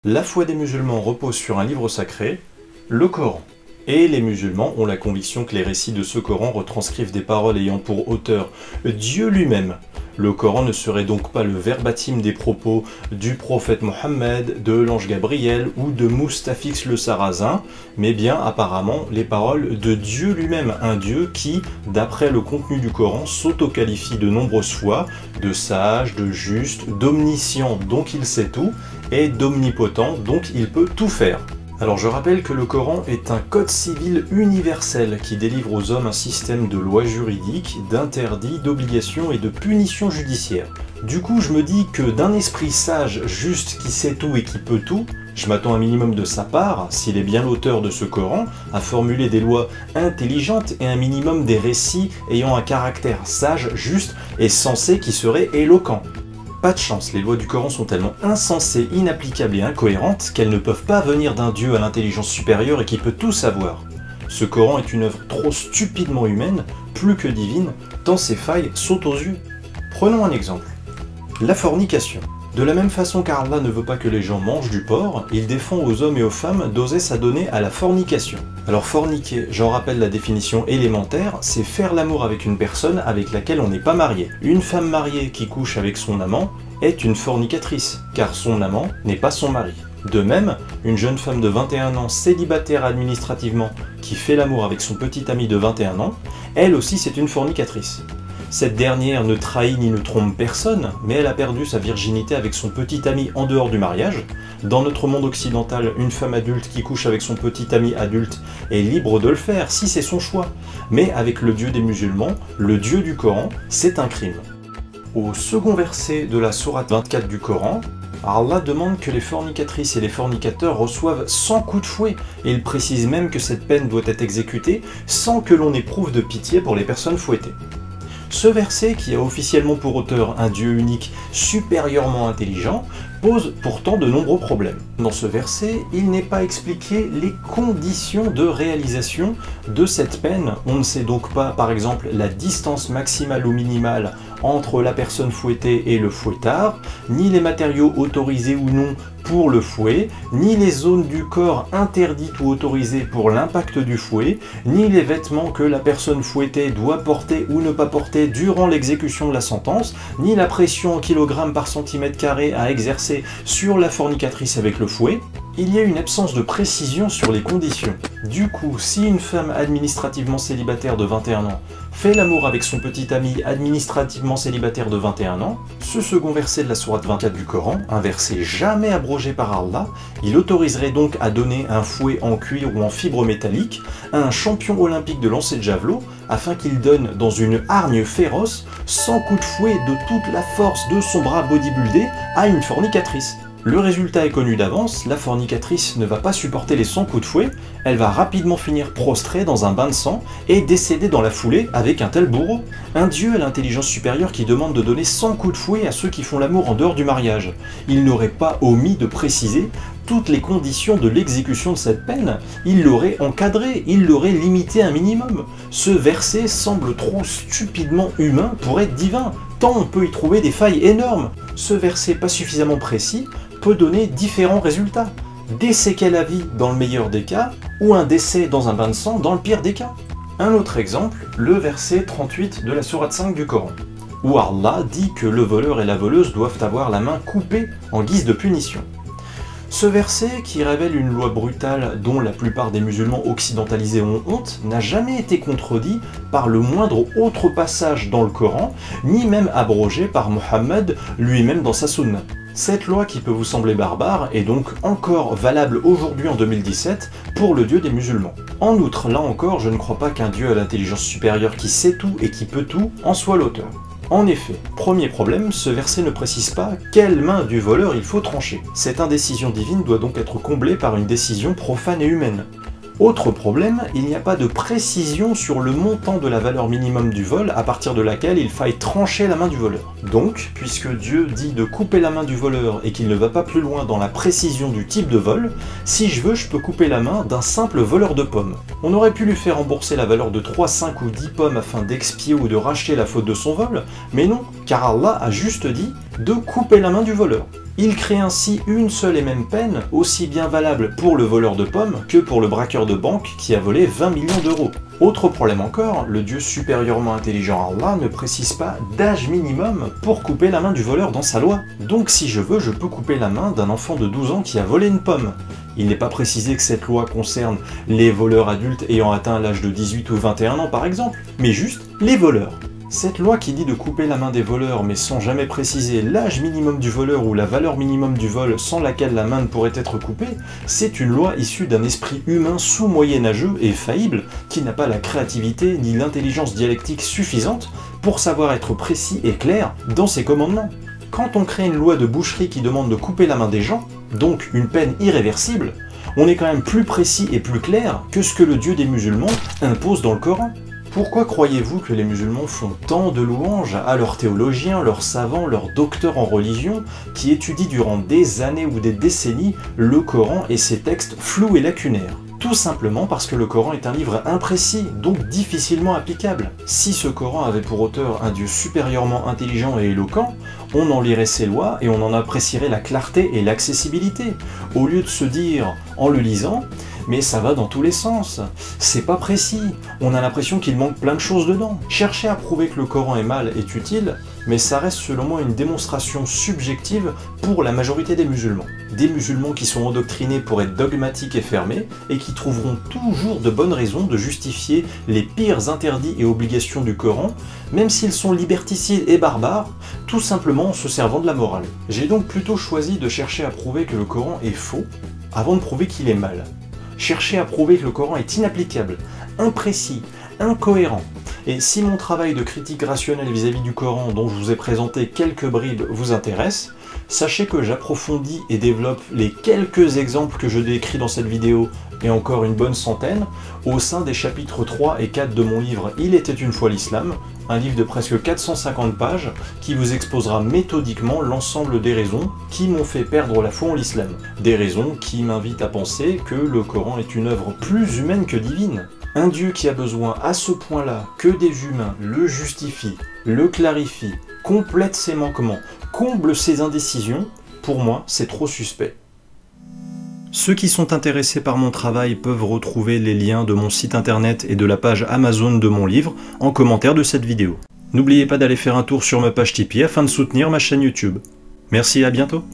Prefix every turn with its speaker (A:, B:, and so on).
A: La foi des musulmans repose sur un livre sacré, le Coran. Et les musulmans ont la conviction que les récits de ce Coran retranscrivent des paroles ayant pour auteur Dieu lui-même. Le Coran ne serait donc pas le verbatim des propos du prophète Mohammed, de l'ange Gabriel ou de Moustafix le Sarrazin, mais bien apparemment les paroles de Dieu lui-même, un Dieu qui, d'après le contenu du Coran, s'auto-qualifie de nombreuses fois de sage, de juste, d'omniscient, donc il sait tout, et d'omnipotent, donc il peut tout faire. Alors je rappelle que le Coran est un code civil universel qui délivre aux hommes un système de lois juridiques, d'interdits, d'obligations et de punitions judiciaires. Du coup je me dis que d'un esprit sage, juste, qui sait tout et qui peut tout, je m'attends un minimum de sa part, s'il est bien l'auteur de ce Coran, à formuler des lois intelligentes et un minimum des récits ayant un caractère sage, juste et sensé qui serait éloquent. Pas de chance, les lois du Coran sont tellement insensées, inapplicables et incohérentes qu'elles ne peuvent pas venir d'un Dieu à l'intelligence supérieure et qui peut tout savoir. Ce Coran est une œuvre trop stupidement humaine, plus que divine, tant ses failles sautent aux yeux. Prenons un exemple. La fornication. De la même façon qu'Allah ne veut pas que les gens mangent du porc, il défend aux hommes et aux femmes d'oser s'adonner à la fornication. Alors forniquer, j'en rappelle la définition élémentaire, c'est faire l'amour avec une personne avec laquelle on n'est pas marié. Une femme mariée qui couche avec son amant est une fornicatrice, car son amant n'est pas son mari. De même, une jeune femme de 21 ans célibataire administrativement qui fait l'amour avec son petit ami de 21 ans, elle aussi c'est une fornicatrice. Cette dernière ne trahit ni ne trompe personne, mais elle a perdu sa virginité avec son petit ami en dehors du mariage. Dans notre monde occidental, une femme adulte qui couche avec son petit ami adulte est libre de le faire si c'est son choix. Mais avec le Dieu des musulmans, le Dieu du Coran, c'est un crime. Au second verset de la sourate 24 du Coran, Allah demande que les fornicatrices et les fornicateurs reçoivent 100 coups de fouet, et il précise même que cette peine doit être exécutée sans que l'on éprouve de pitié pour les personnes fouettées. Ce verset, qui a officiellement pour auteur un Dieu unique supérieurement intelligent, pose pourtant de nombreux problèmes. Dans ce verset, il n'est pas expliqué les conditions de réalisation de cette peine. On ne sait donc pas, par exemple, la distance maximale ou minimale entre la personne fouettée et le fouettard, ni les matériaux autorisés ou non pour le fouet, ni les zones du corps interdites ou autorisées pour l'impact du fouet, ni les vêtements que la personne fouettée doit porter ou ne pas porter durant l'exécution de la sentence, ni la pression en kilogrammes par centimètre carré à exercer sur la fornicatrice avec le fouet. Il y a une absence de précision sur les conditions. Du coup, si une femme administrativement célibataire de 21 ans fait l'amour avec son petit ami administrativement célibataire de 21 ans, ce second verset de la sourate 24 du Coran, un verset jamais abrogé par Allah, il autoriserait donc à donner un fouet en cuir ou en fibre métallique à un champion olympique de lancer de javelot afin qu'il donne dans une hargne féroce 100 coups de fouet de toute la force de son bras bodybuildé à une fornicatrice. Le résultat est connu d'avance, la fornicatrice ne va pas supporter les 100 coups de fouet, elle va rapidement finir prostrée dans un bain de sang et décéder dans la foulée avec un tel bourreau. Un Dieu à l'intelligence supérieure qui demande de donner 100 coups de fouet à ceux qui font l'amour en dehors du mariage. Il n'aurait pas omis de préciser toutes les conditions de l'exécution de cette peine, il l'aurait encadré, il l'aurait limité un minimum. Ce verset semble trop stupidement humain pour être divin, tant on peut y trouver des failles énormes. Ce verset pas suffisamment précis peut donner différents résultats. Des séquelles à vie dans le meilleur des cas, ou un décès dans un bain de sang dans le pire des cas. Un autre exemple, le verset 38 de la sourate 5 du Coran, où Allah dit que le voleur et la voleuse doivent avoir la main coupée en guise de punition. Ce verset, qui révèle une loi brutale dont la plupart des musulmans occidentalisés ont honte, n'a jamais été contredit par le moindre autre passage dans le Coran, ni même abrogé par Mohammed lui-même dans sa sunna. Cette loi qui peut vous sembler barbare est donc encore valable aujourd'hui en 2017 pour le Dieu des musulmans. En outre, là encore, je ne crois pas qu'un Dieu à l'intelligence supérieure qui sait tout et qui peut tout en soit l'auteur. En effet, premier problème, ce verset ne précise pas quelle main du voleur il faut trancher. Cette indécision divine doit donc être comblée par une décision profane et humaine. Autre problème, il n'y a pas de précision sur le montant de la valeur minimum du vol à partir de laquelle il faille trancher la main du voleur. Donc, puisque Dieu dit de couper la main du voleur et qu'il ne va pas plus loin dans la précision du type de vol, si je veux, je peux couper la main d'un simple voleur de pommes. On aurait pu lui faire rembourser la valeur de 3, 5 ou 10 pommes afin d'expier ou de racheter la faute de son vol, mais non, car Allah a juste dit de couper la main du voleur. Il crée ainsi une seule et même peine, aussi bien valable pour le voleur de pommes que pour le braqueur de banque qui a volé 20 millions d'euros. Autre problème encore, le Dieu supérieurement intelligent Allah ne précise pas d'âge minimum pour couper la main du voleur dans sa loi. Donc si je veux, je peux couper la main d'un enfant de 12 ans qui a volé une pomme. Il n'est pas précisé que cette loi concerne les voleurs adultes ayant atteint l'âge de 18 ou 21 ans par exemple, mais juste les voleurs. Cette loi qui dit de couper la main des voleurs mais sans jamais préciser l'âge minimum du voleur ou la valeur minimum du vol sans laquelle la main ne pourrait être coupée, c'est une loi issue d'un esprit humain sous-moyenâgeux et faillible qui n'a pas la créativité ni l'intelligence dialectique suffisante pour savoir être précis et clair dans ses commandements. Quand on crée une loi de boucherie qui demande de couper la main des gens, donc une peine irréversible, on est quand même plus précis et plus clair que ce que le Dieu des musulmans impose dans le Coran. Pourquoi croyez-vous que les musulmans font tant de louanges à leurs théologiens, leurs savants, leurs docteurs en religion, qui étudient durant des années ou des décennies le Coran et ses textes flous et lacunaires? Tout simplement parce que le Coran est un livre imprécis, donc difficilement applicable. Si ce Coran avait pour auteur un Dieu supérieurement intelligent et éloquent, on en lirait ses lois et on en apprécierait la clarté et l'accessibilité, au lieu de se dire, en le lisant, mais ça va dans tous les sens, c'est pas précis, on a l'impression qu'il manque plein de choses dedans. Chercher à prouver que le Coran est mal est utile, mais ça reste selon moi une démonstration subjective pour la majorité des musulmans. Des musulmans qui sont endoctrinés pour être dogmatiques et fermés, et qui trouveront toujours de bonnes raisons de justifier les pires interdits et obligations du Coran, même s'ils sont liberticides et barbares, tout simplement en se servant de la morale. J'ai donc plutôt choisi de chercher à prouver que le Coran est faux, avant de prouver qu'il est mal. Chercher à prouver que le Coran est inapplicable, imprécis, incohérent. Et si mon travail de critique rationnelle vis-à-vis du Coran dont je vous ai présenté quelques bribes vous intéresse, sachez que j'approfondis et développe les quelques exemples que je décris dans cette vidéo, et encore une bonne centaine, au sein des chapitres 3 et 4 de mon livre « Il était une fois l'islam », un livre de presque 450 pages qui vous exposera méthodiquement l'ensemble des raisons qui m'ont fait perdre la foi en l'islam. Des raisons qui m'invitent à penser que le Coran est une œuvre plus humaine que divine. Un Dieu qui a besoin à ce point-là que des humains le justifient, le clarifient, complètent ses manquements, comblent ses indécisions, pour moi c'est trop suspect. Ceux qui sont intéressés par mon travail peuvent retrouver les liens de mon site internet et de la page Amazon de mon livre en commentaire de cette vidéo. N'oubliez pas d'aller faire un tour sur ma page Tipeee afin de soutenir ma chaîne YouTube. Merci et à bientôt.